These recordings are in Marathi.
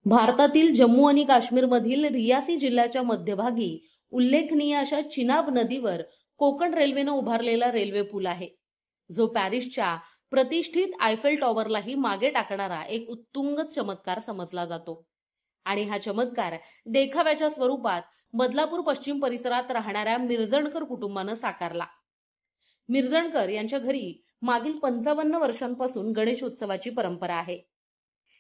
भारतातील जम्मू आणि काश्मीरमधील रियासी जिल्ह्याच्या मध्यभागी उल्लेखनीय अशा चिनाब नदीवर कोकण रेल्वेनं उभारलेला रेल्वे पूल आहे, जो पॅरिसच्या प्रतिष्ठित आयफेल टॉवरलाही मागे टाकणारा एक उत्तुंग चमत्कार समजला जातो। आणि हा चमत्कार देखाव्याच्या स्वरूपात बदलापूर पश्चिम परिसरात राहणाऱ्या मिरजणकर कुटुंबानं साकारला। मिरजणकर यांच्या घरी मागील 55 वर्षांपासून गणेशोत्सवाची परंपरा आहे।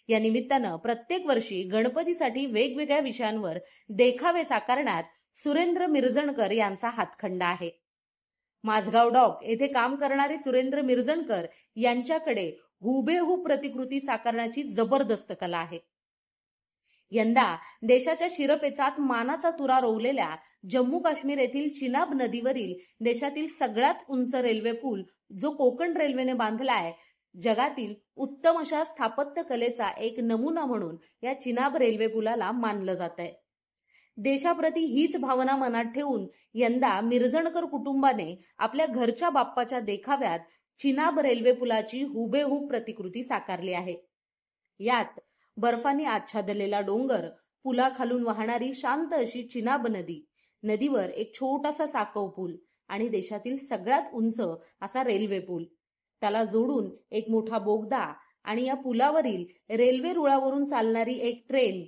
या निमित्तानं प्रत्येक वर्षी गणपतीसाठी वेगवेगळ्या विषयांवर देखावे साकारण्यात सुरेंद्र मिरजणकर यांचा हातखंडा आहे। माझगाव डॉक येथे काम करणारे सुरेंद्र मिरजणकर यांच्याकडे हुबेहूब प्रतिकृती साकारण्याची जबरदस्त कला आहे। यंदा देशाच्या शिरपेचात मानाचा तुरा रोवलेल्या जम्मू काश्मीर येथील चिनाब नदीवरील देशातील सगळ्यात उंच रेल्वे पूल जो कोकण रेल्वेने बांधलाय, जगातील उत्तम अशा स्थापत्य कलेचा एक नमुना म्हणून या चिनाब रेल्वे पुलाला मानलं जातंय। देशाप्रती हीच भावना मनात ठेवून यंदा मिरजणकर कुटुंबाने आपल्या घरच्या बाप्पाच्या देखाव्यात चिनाब रेल्वे पुलाची हुबेहूब प्रतिकृती साकारली आहे। यात बर्फाने आच्छादलेला डोंगर, पुलाखालून वाहणारी शांत अशी चिनाब नदी, नदीवर एक छोटासा साकव पूल आणि देशातील सगळ्यात उंच असा रेल्वे पूल, त्याला जोडून एक मोठा बोगदा आणि या पुलावरील रेल्वे रुळावरून चालणारी एक ट्रेन,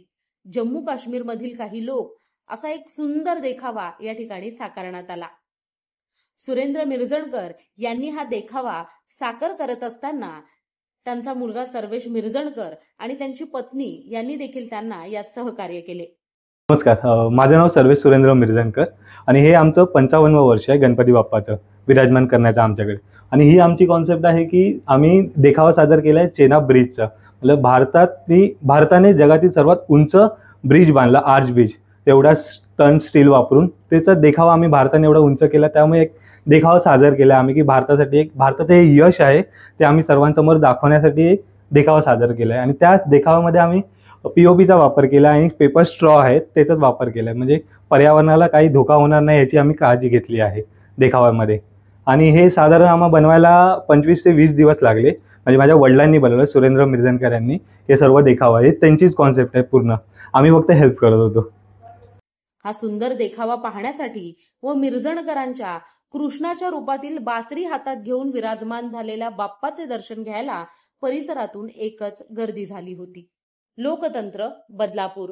जम्मू काश्मीर मधील काही लोक, असा एक सुंदर देखावा या ठिकाणी साकारण्यात आला। सुरेंद्र मिरजणकर यांनी हा देखावा साकार करत असताना त्यांचा मुलगा सर्वेश मिरजणकर आणि त्यांची पत्नी यांनी देखील त्यांना यात सहकार्य केले। नमस्कार, माझे नाव सर्वेश सुरेंद्र मिरजणकर आणि हे आमचं 55वं वर्ष आहे गणपती बाप्पाचं विराजमान करण्याचं आमच्याकडे। आणि ही आमची कॉन्सेप्ट आहे की आम्ही देखावा सादर केलाय चेनाब ब्रिजचा। मतलब भारताने जगातील सर्वात उंच ब्रिज बांधला, आर्च ब्रिज, तेवढा टन स्टील वापरून त्याचा देखावा आम्ही भारताने एवढा उंच केला, त्यामुळे एक देखावा सादर केला आम्ही की भारताचं हे यश आहे ते आम्ही सर्वांसमोर दाखवण्यासाठी एक देखावा सादर केला आहे। आणि त्याच देखाव्यामध्ये आम्ही पीओपीचा वापर केला आणि पेपर स्ट्रॉ आहे त्याचाच वापर केला आहे, म्हणजे पर्यावरणाला काही धोका होणार नाही याची आम्ही काळजी घेतली आहे देखाव्यामध्ये। आणि हे साधारण आम्हाला बनवायला 25 ते 20 दिवस लागले, म्हणजे माझ्या वडिलांनी बनवलं, सुरेंद्र मिरजणकर यांनी हे सर्व देखावा, हे त्यांचीच कॉन्सेप्ट आहे पूर्ण, आम्ही फक्त हेल्प करत होतो। हा सुंदर देखावा पाहण्यासाठी व मिरजणकरांच्या कृष्णाच्या रूपातील बासरी हातात घेऊन विराजमान झालेल्या बाप्पाचे दर्शन घ्यायला परिसरातून एकच गर्दी झाली होती। लोकतंत्र, बदलापूर।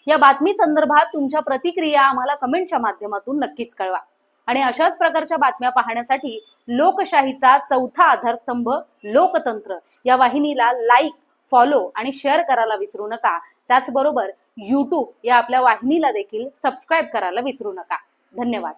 या बातमी संदर्भात तुमच्या प्रतिक्रिया आम्हाला कमेंटच्या माध्यमातून नक्कीच कळवा आणि अशाच प्रकारच्या बातम्या पाहण्यासाठी लोकशाहीचा चौथा आधारस्तंभ लोकतंत्र या वाहिनीला लाईक, फॉलो आणि शेअर करायला विसरू नका। त्याचबरोबर YouTube या आपल्या वाहिनीला देखील सबस्क्राइब करायला विसरू नका। धन्यवाद।